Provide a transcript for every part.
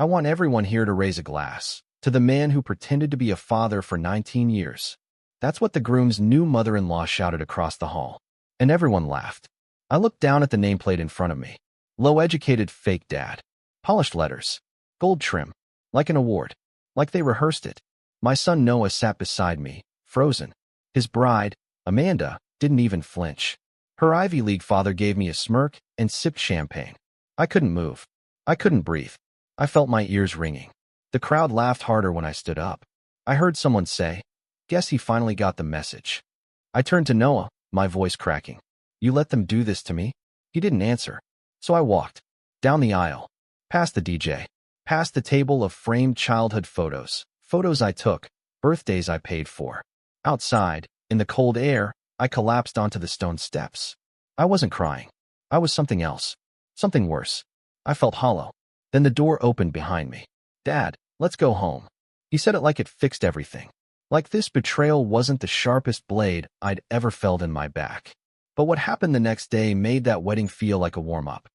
I want everyone here to raise a glass to the man who pretended to be a father for 19 years. That's what the groom's new mother-in-law shouted across the hall, and everyone laughed. I looked down at the nameplate in front of me. Low-educated fake dad. Polished letters. Gold trim. Like an award. Like they rehearsed it. My son Noah sat beside me, frozen. His bride, Amanda, didn't even flinch. Her Ivy League father gave me a smirk and sipped champagne. I couldn't move. I couldn't breathe. I felt my ears ringing. The crowd laughed harder when I stood up. I heard someone say, "Guess he finally got the message." I turned to Noah, my voice cracking. "You let them do this to me?" He didn't answer. So I walked. Down the aisle. Past the DJ. Past the table of framed childhood photos. Photos I took. Birthdays I paid for. Outside, in the cold air, I collapsed onto the stone steps. I wasn't crying. I was something else. Something worse. I felt hollow. Then the door opened behind me. "Dad, let's go home." He said it like it fixed everything. Like this betrayal wasn't the sharpest blade I'd ever felt in my back. But what happened the next day made that wedding feel like a warm-up.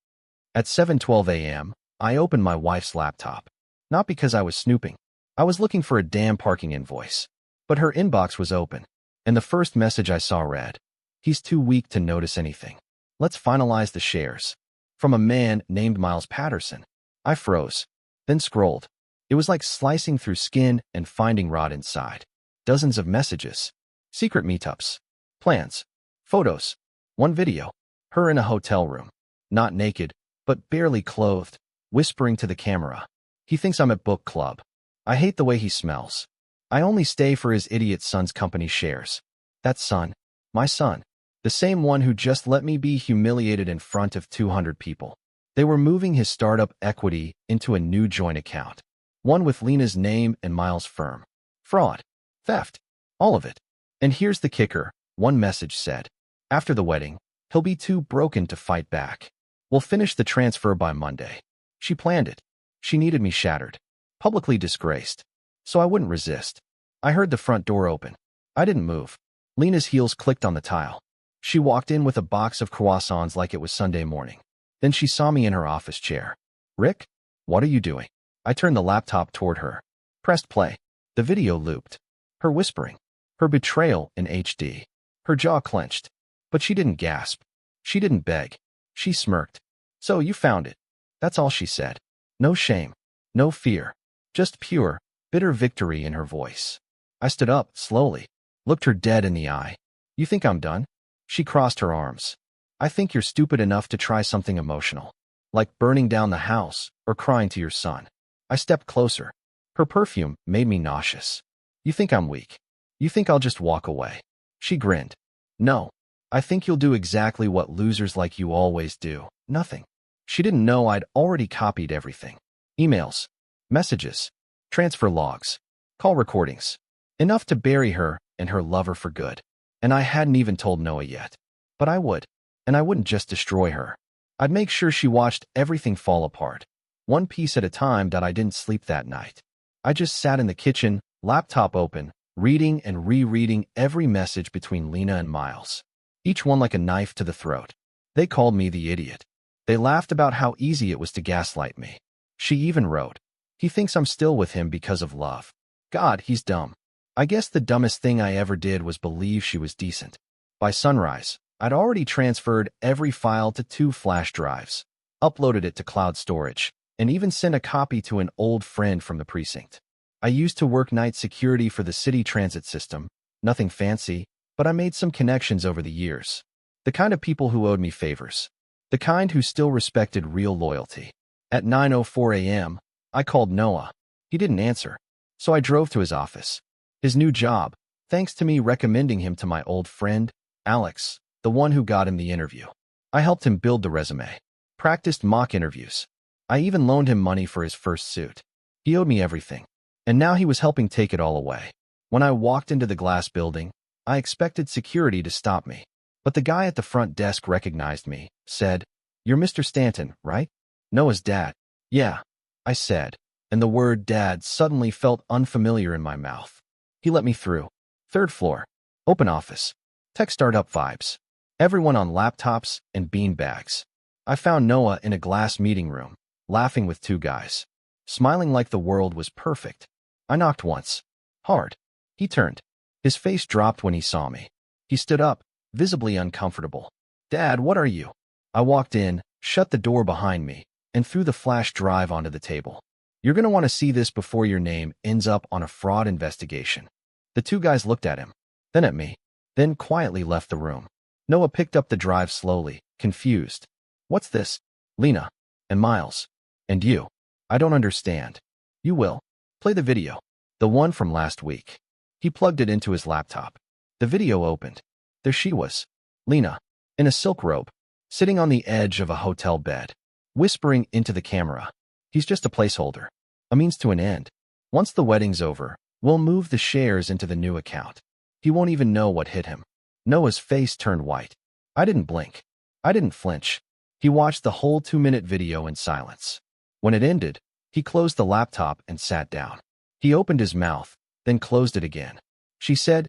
At 7:12 a.m., I opened my wife's laptop. Not because I was snooping. I was looking for a damn parking invoice. But her inbox was open, and the first message I saw read, "He's too weak to notice anything. Let's finalize the shares." From a man named Miles Patterson. I froze, then scrolled. It was like slicing through skin and finding rot inside. Dozens of messages. Secret meetups. Plans. Photos. One video. Her in a hotel room. Not naked, but barely clothed, whispering to the camera. He thinks I'm at book club. I hate the way he smells. I only stay for his idiot son's company shares. That son. My son. The same one who just let me be humiliated in front of 200 people. They were moving his startup equity into a new joint account. One with Lena's name and Miles' firm. Fraud. Theft. All of it. And here's the kicker. One message said, "After the wedding, he'll be too broken to fight back. We'll finish the transfer by Monday." She planned it. She needed me shattered. Publicly disgraced. So I wouldn't resist. I heard the front door open. I didn't move. Lena's heels clicked on the tile. She walked in with a box of croissants like it was Sunday morning. Then she saw me in her office chair. "Rick, what are you doing?" I turned the laptop toward her. Pressed play. The video looped. Her whispering. Her betrayal in HD. Her jaw clenched. But she didn't gasp. She didn't beg. She smirked. "So you found it." That's all she said. No shame. No fear. Just pure, bitter victory in her voice. I stood up, slowly. Looked her dead in the eye. "You think I'm done?" She crossed her arms. "I think you're stupid enough to try something emotional. Like burning down the house or crying to your son." I stepped closer. Her perfume made me nauseous. "You think I'm weak? You think I'll just walk away?" She grinned. "No. I think you'll do exactly what losers like you always do. Nothing." She didn't know I'd already copied everything. Emails. Messages. Transfer logs. Call recordings. Enough to bury her and her lover for good. And I hadn't even told Noah yet. But I would. And I wouldn't just destroy her. I'd make sure she watched everything fall apart. One piece at a time. That I didn't sleep that night. I just sat in the kitchen, laptop open, reading and rereading every message between Lena and Miles. Each one like a knife to the throat. They called me the idiot. They laughed about how easy it was to gaslight me. She even wrote, "He thinks I'm still with him because of love. God, he's dumb." I guess the dumbest thing I ever did was believe she was decent. By sunrise, I'd already transferred every file to 2 flash drives, uploaded it to cloud storage, and even sent a copy to an old friend from the precinct. I used to work night security for the city transit system. Nothing fancy, but I made some connections over the years. The kind of people who owed me favors. The kind who still respected real loyalty. At 9:04 a.m., I called Noah. He didn't answer. So I drove to his office. His new job, thanks to me recommending him to my old friend, Alex, the one who got him the interview. I helped him build the resume. Practiced mock interviews. I even loaned him money for his first suit. He owed me everything. And now he was helping take it all away. When I walked into the glass building, I expected security to stop me. But the guy at the front desk recognized me, said, "You're Mr. Stanton, right?" "Noah's dad." "Yeah," I said, and the word dad suddenly felt unfamiliar in my mouth. He let me through. 3rd floor. Open office. Tech startup vibes. Everyone on laptops and bean bags. I found Noah in a glass meeting room, laughing with 2 guys. smiling like the world was perfect. I knocked once. Hard. He turned. His face dropped when he saw me. He stood up, visibly uncomfortable. Dad, what are you? I walked in, shut the door behind me, and threw the flash drive onto the table. You're going to want to see this before your name ends up on a fraud investigation. The two guys looked at him, then at me, then quietly left the room. Noah picked up the drive slowly, confused. What's this? Lena. And Miles. And you. I don't understand. You will. Play the video. The one from last week. He plugged it into his laptop. The video opened. There she was. Lena. In a silk robe. Sitting on the edge of a hotel bed. Whispering into the camera. He's just a placeholder. A means to an end. Once the wedding's over, we'll move the shares into the new account. He won't even know what hit him. Noah's face turned white. I didn't blink. I didn't flinch. He watched the whole 2-minute video in silence. When it ended, he closed the laptop and sat down. He opened his mouth, then closed it again. She said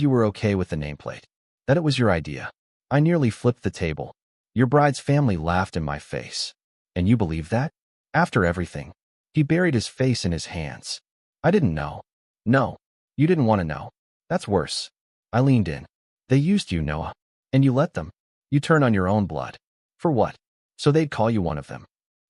you were okay with the nameplate. That it was your idea. I nearly flipped the table. Your bride's family laughed in my face. And you believe that? After everything. He buried his face in his hands. I didn't know. No. You didn't want to know. That's worse. I leaned in. They used you, Noah. And you let them. You turn on your own blood. For what? So they'd call you one of them.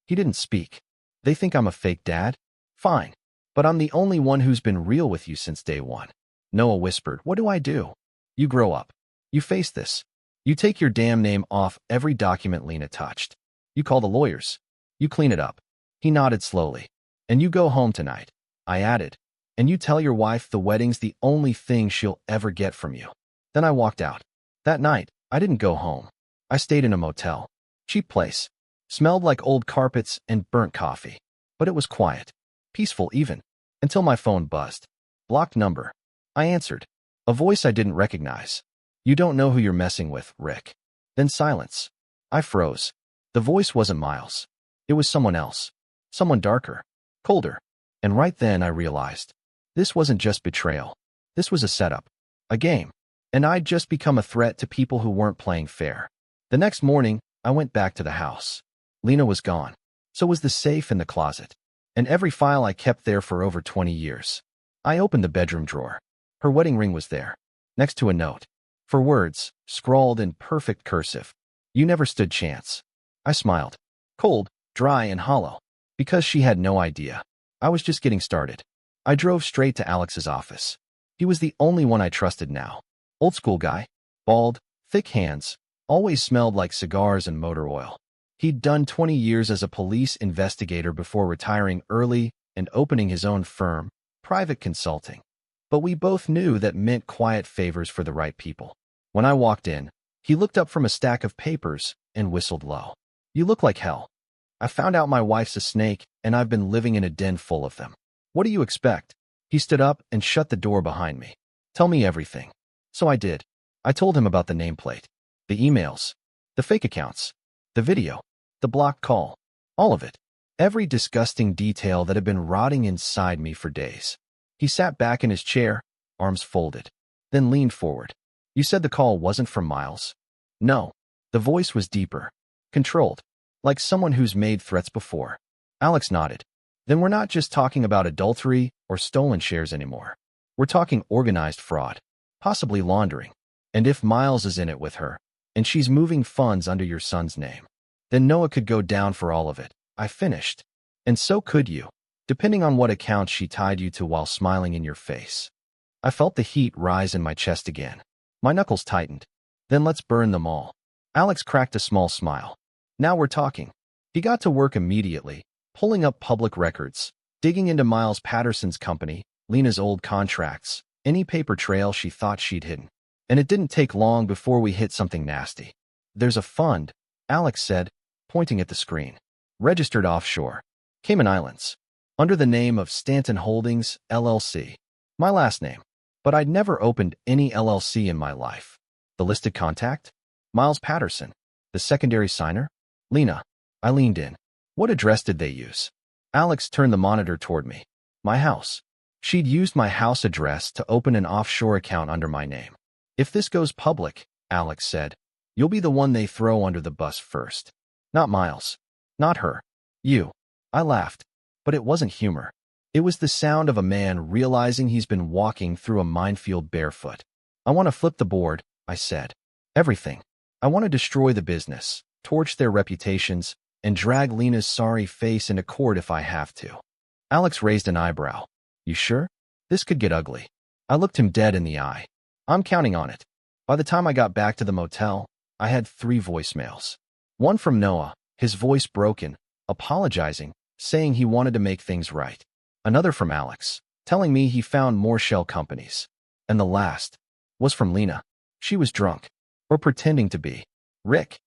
He didn't speak. They think I'm a fake dad? Fine. But I'm the only one who's been real with you since day one. Noah whispered, what do I do? You grow up. You face this. You take your damn name off every document Lena touched. You call the lawyers. You clean it up. He nodded slowly. And you go home tonight. I added. And you tell your wife the wedding's the only thing she'll ever get from you. Then I walked out. That night, I didn't go home. I stayed in a motel. Cheap place. Smelled like old carpets and burnt coffee. But it was quiet. Peaceful even. Until my phone buzzed. Blocked number. I answered. A voice I didn't recognize. You don't know who you're messing with, Rick. Then silence. I froze. The voice wasn't Miles. It was someone else. Someone darker. Colder. And right then I realized. This wasn't just betrayal. This was a setup. A game. And I'd just become a threat to people who weren't playing fair. The next morning, I went back to the house. Lena was gone. So was the safe in the closet. And every file I kept there for over 20 years. I opened the bedroom drawer. Her wedding ring was there. Next to a note. For words, scrawled in perfect cursive. You never stood chance. I smiled. Cold, dry, and hollow. Because she had no idea. I was just getting started. I drove straight to Alex's office. He was the only one I trusted now. Old school guy. Bald, thick hands. Always smelled like cigars and motor oil. He'd done 20 years as a police investigator before retiring early and opening his own firm, private consulting. But we both knew that meant quiet favors for the right people. When I walked in, he looked up from a stack of papers and whistled low. You look like hell. I found out my wife's a snake, and I've been living in a den full of them. What do you expect? He stood up and shut the door behind me. Tell me everything. So I did. I told him about the nameplate, the emails, the fake accounts, the video, the blocked call, all of it. Every disgusting detail that had been rotting inside me for days. He sat back in his chair, arms folded, then leaned forward. You said the call wasn't from Miles? No. The voice was deeper, controlled, like someone who's made threats before. Alex nodded. Then we're not just talking about adultery or stolen shares anymore. We're talking organized fraud, possibly laundering. And if Miles is in it with her, and she's moving funds under your son's name, then Noah could go down for all of it. I finished. And so could you, depending on what account she tied you to while smiling in your face. I felt the heat rise in my chest again. My knuckles tightened. Then let's burn them all. Alex cracked a small smile. Now we're talking. He got to work immediately, pulling up public records, digging into Miles Patterson's company, Lena's old contracts, any paper trail she thought she'd hidden. And it didn't take long before we hit something nasty. There's a fund, Alex said, pointing at the screen. Registered offshore. Cayman Islands. Under the name of Stanton Holdings, LLC. My last name. But I'd never opened any LLC in my life. The listed contact? Miles Patterson. The secondary signer? Lena. I leaned in. What address did they use? Alex turned the monitor toward me. My house. She'd used my house address to open an offshore account under my name. If this goes public, Alex said, you'll be the one they throw under the bus first. Not Miles. Not her. You. I laughed. But it wasn't humor. It was the sound of a man realizing he's been walking through a minefield barefoot. I want to flip the board, I said. Everything. I want to destroy the business, torch their reputations, and drag Lena's sorry face into court if I have to. Alex raised an eyebrow. You sure? This could get ugly. I looked him dead in the eye. I'm counting on it. By the time I got back to the motel, I had 3 voicemails. One from Noah, his voice broken, apologizing, saying he wanted to make things right. Another from Alex, telling me he found more shell companies. And the last was from Lena. She was drunk, or pretending to be. Rick,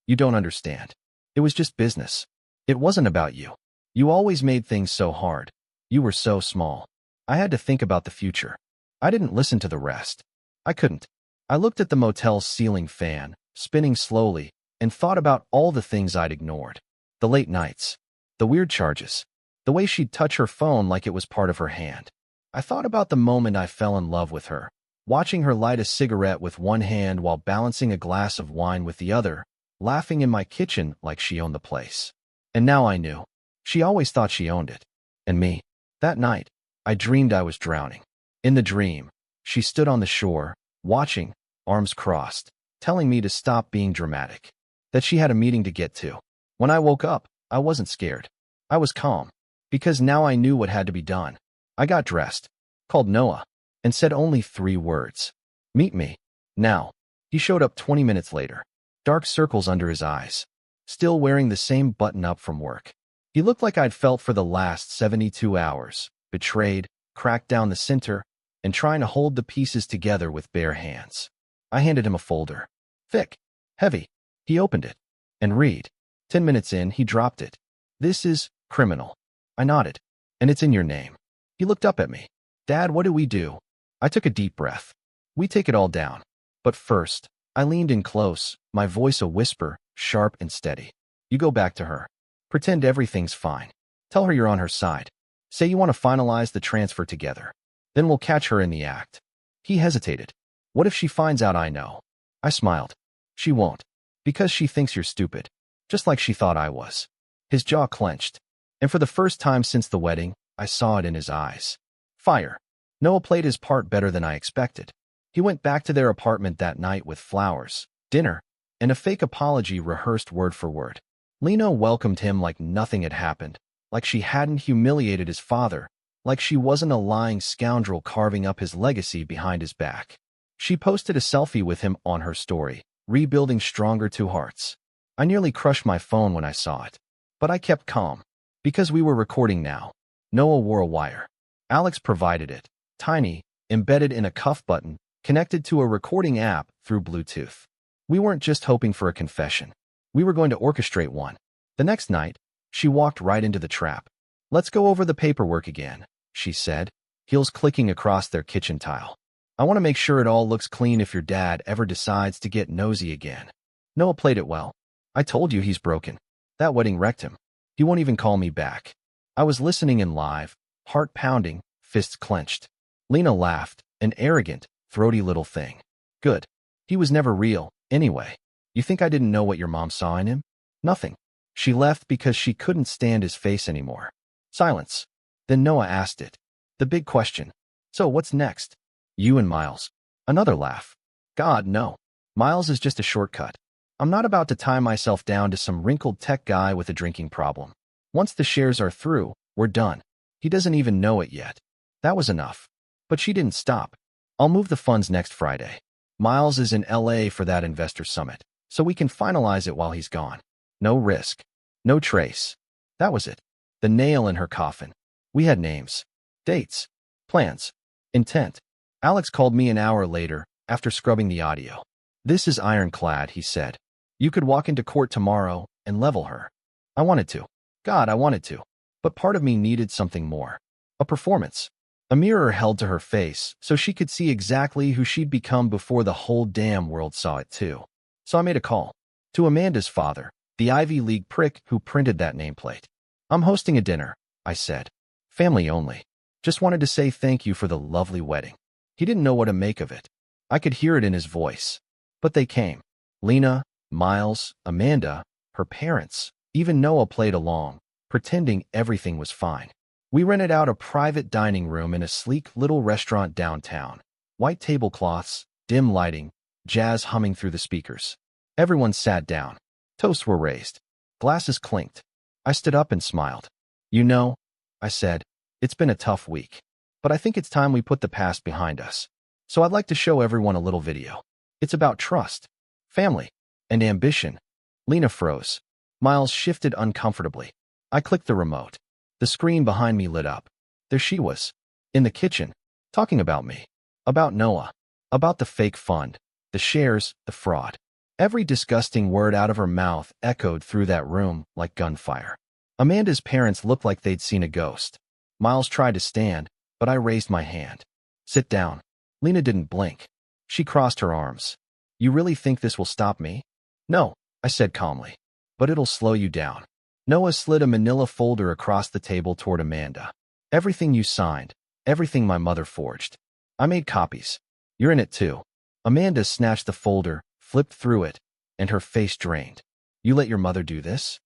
you don't understand. It was just business. It wasn't about you. You always made things so hard. You were so small. I had to think about the future. I didn't listen to the rest. I couldn't. I looked at the motel's ceiling fan, spinning slowly, and thought about all the things I'd ignored. The late nights. The weird charges. The way she'd touch her phone like it was part of her hand. I thought about the moment I fell in love with her, watching her light a cigarette with one hand while balancing a glass of wine with the other, laughing in my kitchen like she owned the place. And now I knew. She always thought she owned it. And me. That night, I dreamed I was drowning. In the dream, she stood on the shore, watching, arms crossed, telling me to stop being dramatic. That she had a meeting to get to. When I woke up, I wasn't scared. I was calm. Because now I knew what had to be done. I got dressed, called Noah, and said only 3 words. Meet me. Now. He showed up 20 minutes later. Dark circles under his eyes. Still wearing the same button-up from work. He looked like I'd felt for the last 72 hours, betrayed, cracked down the center, and trying to hold the pieces together with bare hands. I handed him a folder. Thick. Heavy. He opened it. And read. 10 minutes in, he dropped it. This is criminal. I nodded. And it's in your name. He looked up at me. Dad, what do we do? I took a deep breath. We take it all down. But first, I leaned in close, my voice a whisper, sharp and steady. You go back to her. Pretend everything's fine. Tell her you're on her side. Say you want to finalize the transfer together. Then we'll catch her in the act. He hesitated. What if she finds out I know? I smiled. She won't. Because she thinks you're stupid. Just like she thought I was. His jaw clenched. And for the first time since the wedding, I saw it in his eyes. Fire. Noah played his part better than I expected. He went back to their apartment that night with flowers, dinner, and a fake apology rehearsed word for word. Lena welcomed him like nothing had happened, like she hadn't humiliated his father, like she wasn't a lying scoundrel carving up his legacy behind his back. She posted a selfie with him on her story, rebuilding stronger 2 hearts. I nearly crushed my phone when I saw it. But I kept calm. Because we were recording now. Noah wore a wire. Alex provided it, tiny, embedded in a cuff button, connected to a recording app through Bluetooth. We weren't just hoping for a confession. We were going to orchestrate one. The next night, she walked right into the trap. Let's go over the paperwork again, she said, heels clicking across their kitchen tile. I want to make sure it all looks clean if your dad ever decides to get nosy again. Noah played it well. I told you he's broken. That wedding wrecked him. He won't even call me back. I was listening in live, heart pounding, fists clenched. Lena laughed, an arrogant, throaty little thing. Good. He was never real, anyway. You think I didn't know what your mom saw in him? Nothing. She left because she couldn't stand his face anymore. Silence. Then Noah asked it. The big question. So what's next? You and Miles. Another laugh. God, no. Miles is just a shortcut. I'm not about to tie myself down to some wrinkled tech guy with a drinking problem. Once the shares are through, we're done. He doesn't even know it yet. That was enough. But she didn't stop. I'll move the funds next Friday. Miles is in LA for that investor summit, so we can finalize it while he's gone. No risk. No trace. That was it. The nail in her coffin. We had names. Dates. Plans. Intent. Alex called me an hour later, after scrubbing the audio. This is ironclad, he said. You could walk into court tomorrow and level her. I wanted to. God, I wanted to. But part of me needed something more. A performance. A mirror held to her face so she could see exactly who she'd become before the whole damn world saw it too. So I made a call. To Amanda's father, the Ivy League prick who printed that nameplate. I'm hosting a dinner, I said. Family only. Just wanted to say thank you for the lovely wedding. He didn't know what to make of it. I could hear it in his voice. But they came. Lena, Miles, Amanda, her parents, even Noah played along, pretending everything was fine. We rented out a private dining room in a sleek little restaurant downtown. White tablecloths, dim lighting, jazz humming through the speakers. Everyone sat down. Toasts were raised. Glasses clinked. I stood up and smiled. "You know," I said, "it's been a tough week. But I think it's time we put the past behind us. So I'd like to show everyone a little video. It's about trust, family, and ambition." Lena froze. Miles shifted uncomfortably. I clicked the remote. The screen behind me lit up. There she was, in the kitchen, talking about me, about Noah, about the fake fund, the shares, the fraud. Every disgusting word out of her mouth echoed through that room like gunfire. Amanda's parents looked like they'd seen a ghost. Miles tried to stand, but I raised my hand. "Sit down." Lena didn't blink. She crossed her arms. "You really think this will stop me?" "No," I said calmly. "But it'll slow you down." Noah slid a manila folder across the table toward Amanda. "Everything you signed, everything my mother forged. I made copies. You're in it too." Amanda snatched the folder, flipped through it, and her face drained. "You let your mother do this?"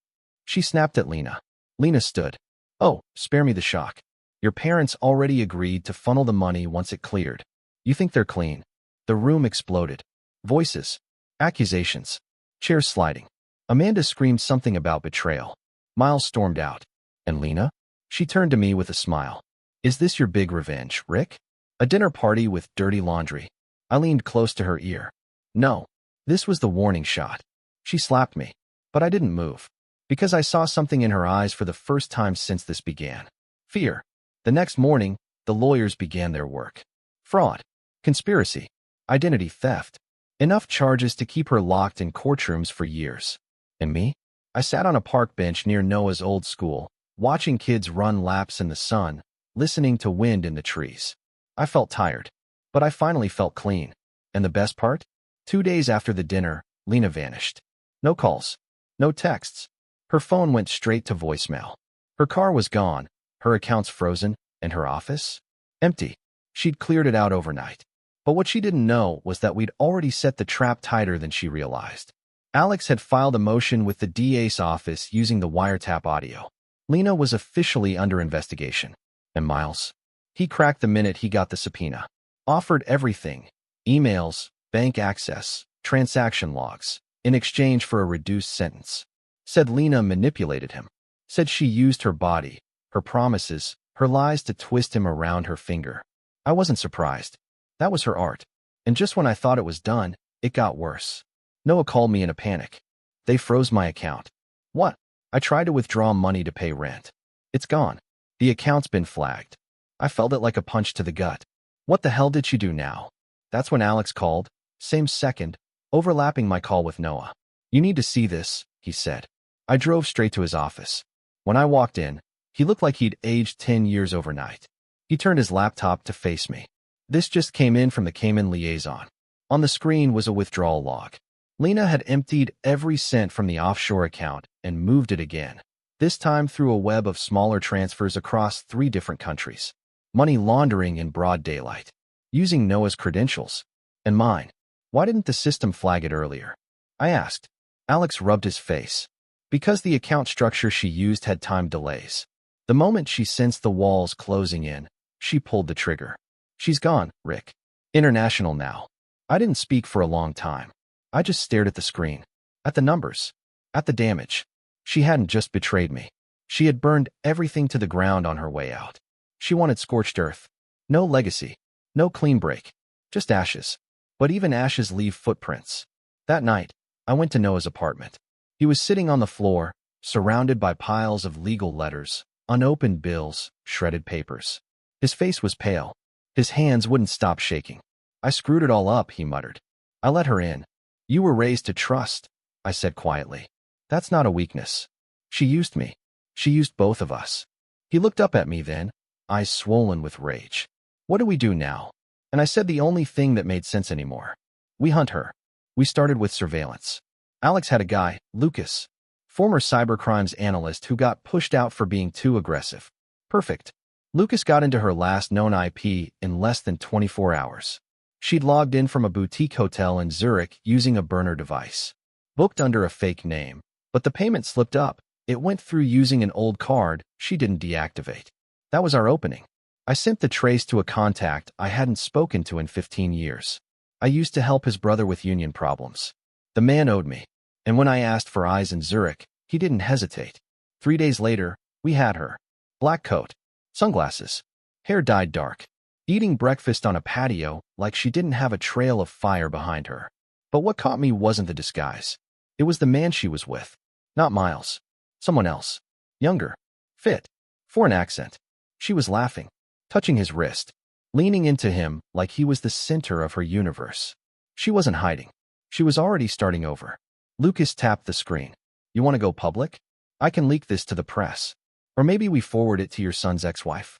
She snapped at Lena. Lena stood. "Oh, spare me the shock. Your parents already agreed to funnel the money once it cleared. You think they're clean?" The room exploded. Voices. Accusations. Chairs sliding. Amanda screamed something about betrayal. Miles stormed out. "And Lena?" She turned to me with a smile. "Is this your big revenge, Rick? A dinner party with dirty laundry?" I leaned close to her ear. "No. This was the warning shot." She slapped me. But I didn't move. Because I saw something in her eyes for the first time since this began. Fear. The next morning, the lawyers began their work. Fraud. Conspiracy. Identity theft. Enough charges to keep her locked in courtrooms for years. And me? I sat on a park bench near Noah's old school, watching kids run laps in the sun, listening to wind in the trees. I felt tired. But I finally felt clean. And the best part? 2 days after the dinner, Lena vanished. No calls. No texts. Her phone went straight to voicemail. Her car was gone, her accounts frozen, and her office? Empty. She'd cleared it out overnight. But what she didn't know was that we'd already set the trap tighter than she realized. Alex had filed a motion with the DA's office using the wiretap audio. Lena was officially under investigation. And Miles? He cracked the minute he got the subpoena. Offered everything. Emails, bank access, transaction logs, in exchange for a reduced sentence. Said Lena manipulated him. Said she used her body, her promises, her lies to twist him around her finger. I wasn't surprised. That was her art. And just when I thought it was done, it got worse. Noah called me in a panic. "They froze my account." "What?" "I tried to withdraw money to pay rent. It's gone. The account's been flagged." I felt it like a punch to the gut. What the hell did she do now? That's when Alex called, same second, overlapping my call with Noah. "You need to see this," he said. I drove straight to his office. When I walked in, he looked like he'd aged 10 years overnight. He turned his laptop to face me. "This just came in from the Cayman liaison." On the screen was a withdrawal log. Lena had emptied every cent from the offshore account and moved it again, this time through a web of smaller transfers across 3 different countries. Money laundering in broad daylight. Using Noah's credentials. And mine. Why didn't the system flag it earlier? I asked. Alex rubbed his face. Because the account structure she used had time delays. The moment she sensed the walls closing in, she pulled the trigger. "She's gone, Rick. International now." I didn't speak for a long time. I just stared at the screen. At the numbers. At the damage. She hadn't just betrayed me. She had burned everything to the ground on her way out. She wanted scorched earth. No legacy. No clean break. Just ashes. But even ashes leave footprints. That night, I went to Noah's apartment. He was sitting on the floor, surrounded by piles of legal letters, unopened bills, shredded papers. His face was pale. His hands wouldn't stop shaking. "I screwed it all up," he muttered. "I let her in." "You were raised to trust," I said quietly. "That's not a weakness. She used me. She used both of us." He looked up at me then, eyes swollen with rage. "What do we do now?" And I said the only thing that made sense anymore. "We hunt her." We started with surveillance. Alex had a guy, Lucas, former cybercrimes analyst who got pushed out for being too aggressive. Perfect. Lucas got into her last known IP in less than 24 hours. She'd logged in from a boutique hotel in Zurich using a burner device. Booked under a fake name, but the payment slipped up, It went through using an old card she didn't deactivate. That was our opening. I sent the trace to a contact I hadn't spoken to in 15 years. I used to help his brother with union problems. The man owed me, and when I asked for eyes in Zurich, he didn't hesitate. 3 days later, we had her. Black coat, sunglasses, hair dyed dark, eating breakfast on a patio like she didn't have a trail of fire behind her. But what caught me wasn't the disguise. It was the man she was with. Not Miles. Someone else. Younger. Fit. Foreign accent. She was laughing, touching his wrist, leaning into him like he was the center of her universe. She wasn't hiding. She was already starting over. Lucas tapped the screen. You want to go public? I can leak this to the press. Or maybe we forward it to your son's ex-wife.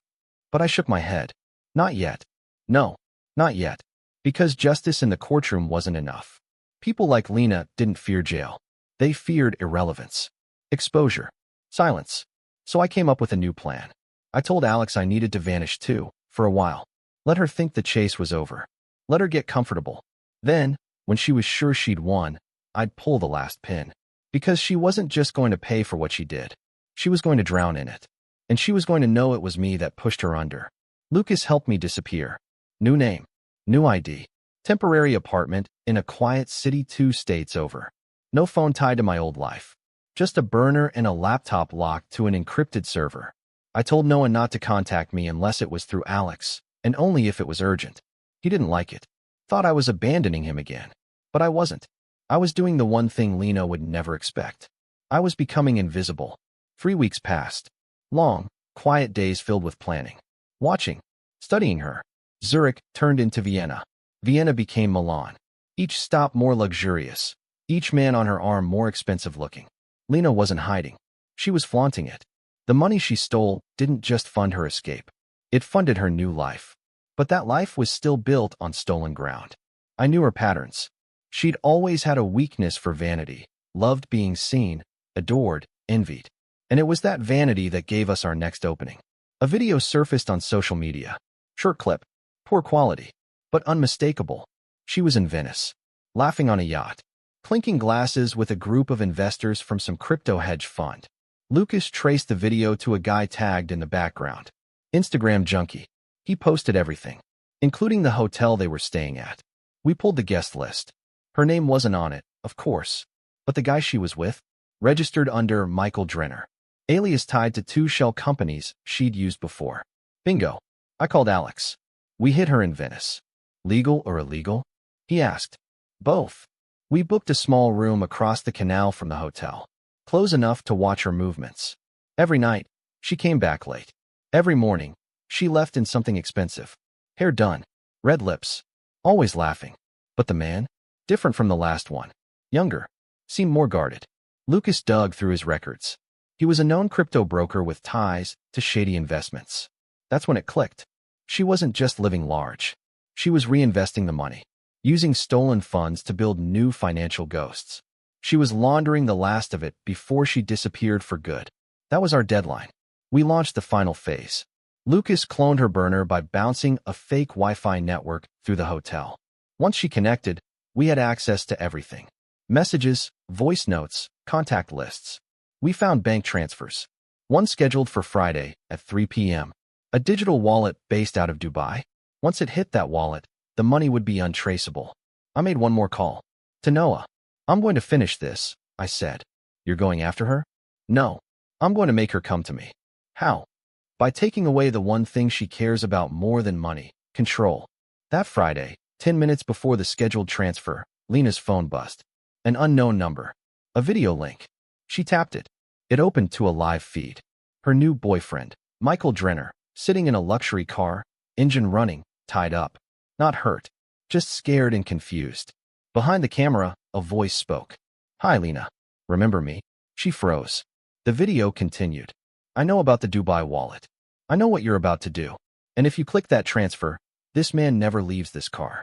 But I shook my head. Not yet. No, not yet. Because justice in the courtroom wasn't enough. People like Lena didn't fear jail. They feared irrelevance. Exposure. Silence. So I came up with a new plan. I told Alex I needed to vanish too, for a while. Let her think the chase was over. Let her get comfortable. Then, when she was sure she'd won, I'd pull the last pin. Because she wasn't just going to pay for what she did. She was going to drown in it. And she was going to know it was me that pushed her under. Lucas helped me disappear. New name. New ID. Temporary apartment in a quiet city 2 states over. No phone tied to my old life. Just a burner and a laptop locked to an encrypted server. I told Noah not to contact me unless it was through Alex, and only if it was urgent. He didn't like it. Thought I was abandoning him again. But I wasn't. I was doing the one thing Lena would never expect. I was becoming invisible. 3 weeks passed. Long, quiet days filled with planning. Watching. Studying her. Zurich turned into Vienna. Vienna became Milan. Each stop more luxurious. Each man on her arm more expensive looking. Lena wasn't hiding. She was flaunting it. The money she stole didn't just fund her escape. It funded her new life. But that life was still built on stolen ground. I knew her patterns. She'd always had a weakness for vanity, loved being seen, adored, envied. And it was that vanity that gave us our next opening. A video surfaced on social media. Short clip. Poor quality. But unmistakable. She was in Venice. Laughing on a yacht. Clinking glasses with a group of investors from some crypto hedge fund. Lucas traced the video to a guy tagged in the background. Instagram junkie. He posted everything, including the hotel they were staying at. We pulled the guest list. Her name wasn't on it, of course, but the guy she was with, registered under Michael Drenner, alias tied to 2 shell companies she'd used before. Bingo. I called Alex. We hit her in Venice. Legal or illegal? He asked. Both. We booked a small room across the canal from the hotel, close enough to watch her movements. Every night, she came back late. Every morning, she left in something expensive. Hair done, red lips, always laughing. But the man? Different from the last one. Younger. Seemed more guarded. Lucas dug through his records. He was a known crypto broker with ties to shady investments. That's when it clicked. She wasn't just living large. She was reinvesting the money, using stolen funds to build new financial ghosts. She was laundering the last of it before she disappeared for good. That was our deadline. We launched the final phase. Lucas cloned her burner by bouncing a fake Wi-Fi network through the hotel. Once she connected, we had access to everything. Messages, voice notes, contact lists. We found bank transfers. One scheduled for Friday at 3 p.m. A digital wallet based out of Dubai. Once it hit that wallet, the money would be untraceable. I made one more call. To Noah. I'm going to finish this, I said. You're going after her? No. I'm going to make her come to me. How? By taking away the one thing she cares about more than money, control. That Friday, 10 minutes before the scheduled transfer, Lena's phone buzzed. An unknown number. A video link. She tapped it. It opened to a live feed. Her new boyfriend, Michael Drenner, sitting in a luxury car, engine running, tied up. Not hurt. Just scared and confused. Behind the camera, a voice spoke. Hi, Lena. Remember me? She froze. The video continued. I know about the Dubai wallet. I know what you're about to do. And if you click that transfer, this man never leaves this car.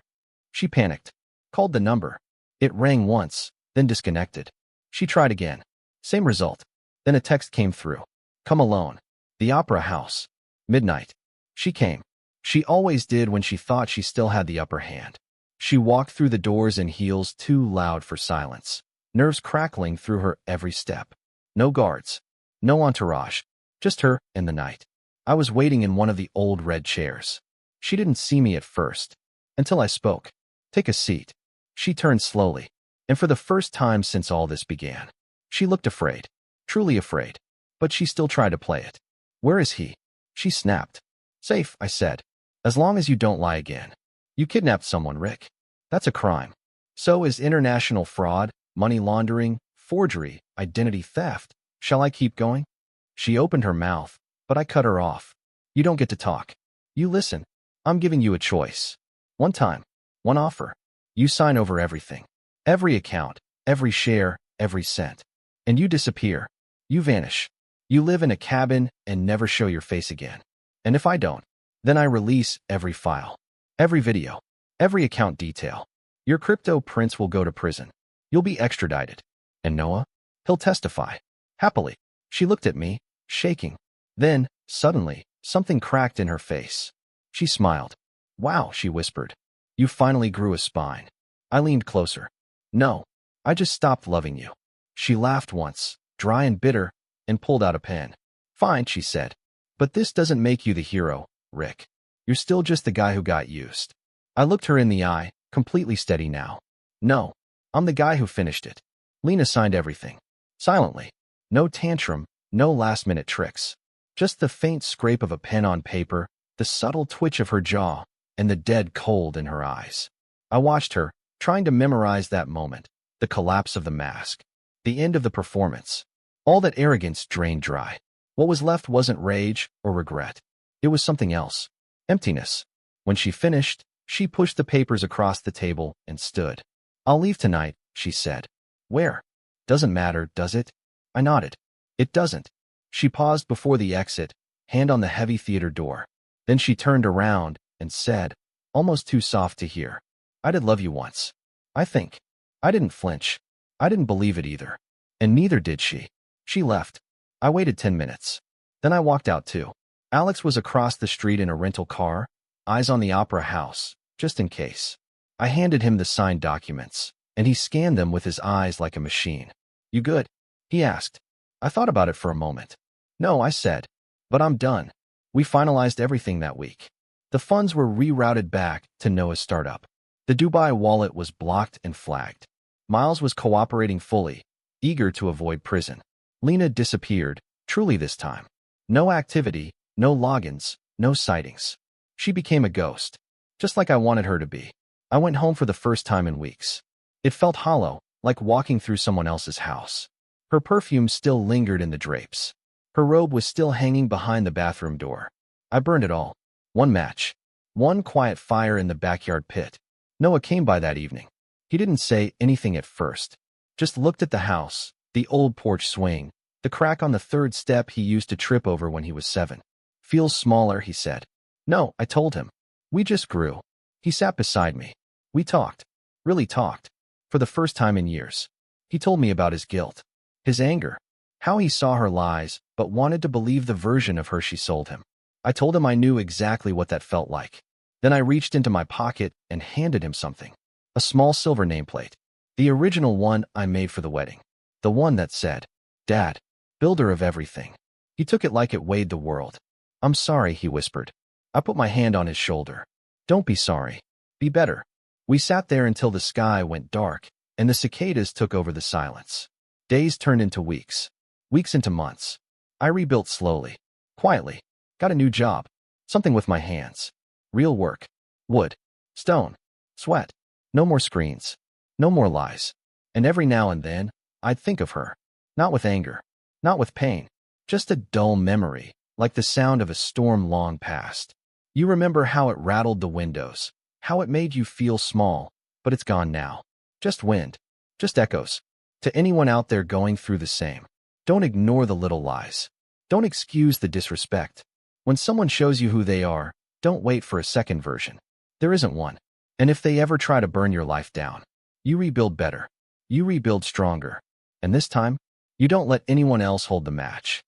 She panicked. Called the number. It rang once, then disconnected. She tried again. Same result. Then a text came through. Come alone. The Opera House. Midnight. She came. She always did when she thought she still had the upper hand. She walked through the doors in heels too loud for silence, nerves crackling through her every step. No guards. No entourage. Just her and the night. I was waiting in one of the old red chairs. She didn't see me at first. Until I spoke. Take a seat. She turned slowly. And for the first time since all this began. She looked afraid. Truly afraid. But she still tried to play it. Where is he? She snapped. Safe, I said. As long as you don't lie again. You kidnapped someone, Rick. That's a crime. So is international fraud, money laundering, forgery, identity theft. Shall I keep going? She opened her mouth, but I cut her off. You don't get to talk. You listen. I'm giving you a choice. One time. One offer. You sign over everything. Every account, every share, every cent. And you disappear. You vanish. You live in a cabin and never show your face again. And if I don't, then I release every file, every video, every account detail. Your crypto prince will go to prison. You'll be extradited. And Noah? He'll testify. Happily. She looked at me, shaking. Then, suddenly, something cracked in her face. She smiled. Wow, she whispered. You finally grew a spine. I leaned closer. No, I just stopped loving you. She laughed once, dry and bitter, and pulled out a pen. Fine, she said. But this doesn't make you the hero, Rick. You're still just the guy who got used. I looked her in the eye, completely steady now. No, I'm the guy who finished it. Lena signed everything. Silently. No tantrum, no last-minute tricks. Just the faint scrape of a pen on paper, the subtle twitch of her jaw, and the dead cold in her eyes. I watched her, trying to memorize that moment, the collapse of the mask, the end of the performance. All that arrogance drained dry. What was left wasn't rage or regret. It was something else. Emptiness. When she finished, she pushed the papers across the table and stood. I'll leave tonight, she said. Where? Doesn't matter, does it? I nodded. It doesn't. She paused before the exit, hand on the heavy theater door. Then she turned around and said, almost too soft to hear, I did love you once. I think. I didn't flinch. I didn't believe it either. And neither did she. She left. I waited 10 minutes. Then I walked out too. Alex was across the street in a rental car, eyes on the opera house, just in case. I handed him the signed documents, and he scanned them with his eyes like a machine. You good? He asked. I thought about it for a moment. No, I said. But I'm done. We finalized everything that week. The funds were rerouted back to Noah's startup. The Dubai wallet was blocked and flagged. Miles was cooperating fully, eager to avoid prison. Lena disappeared, truly this time. No activity, no logins, no sightings. She became a ghost, just like I wanted her to be. I went home for the first time in weeks. It felt hollow, like walking through someone else's house. Her perfume still lingered in the drapes. Her robe was still hanging behind the bathroom door. I burned it all. One match. One quiet fire in the backyard pit. Noah came by that evening. He didn't say anything at first. Just looked at the house, the old porch swing, the crack on the third step he used to trip over when he was 7. Feels smaller, he said. No, I told him. We just grew. He sat beside me. We talked. Really talked. For the first time in years. He told me about his guilt. His anger. How he saw her lies, but wanted to believe the version of her she sold him. I told him I knew exactly what that felt like. Then I reached into my pocket and handed him something. A small silver nameplate. The original one I made for the wedding. The one that said, Dad, builder of everything. He took it like it weighed the world. I'm sorry, he whispered. I put my hand on his shoulder. Don't be sorry. Be better. We sat there until the sky went dark, and the cicadas took over the silence. Days turned into weeks. Weeks into months. I rebuilt slowly. Quietly. Got a new job. Something with my hands. Real work. Wood. Stone. Sweat. No more screens. No more lies. And every now and then, I'd think of her. Not with anger. Not with pain. Just a dull memory, like the sound of a storm long past. You remember how it rattled the windows, how it made you feel small, but it's gone now. Just wind. Just echoes. To anyone out there going through the same, don't ignore the little lies. Don't excuse the disrespect. When someone shows you who they are, don't wait for a second version. There isn't one. And if they ever try to burn your life down, you rebuild better. You rebuild stronger. And this time, you don't let anyone else hold the match.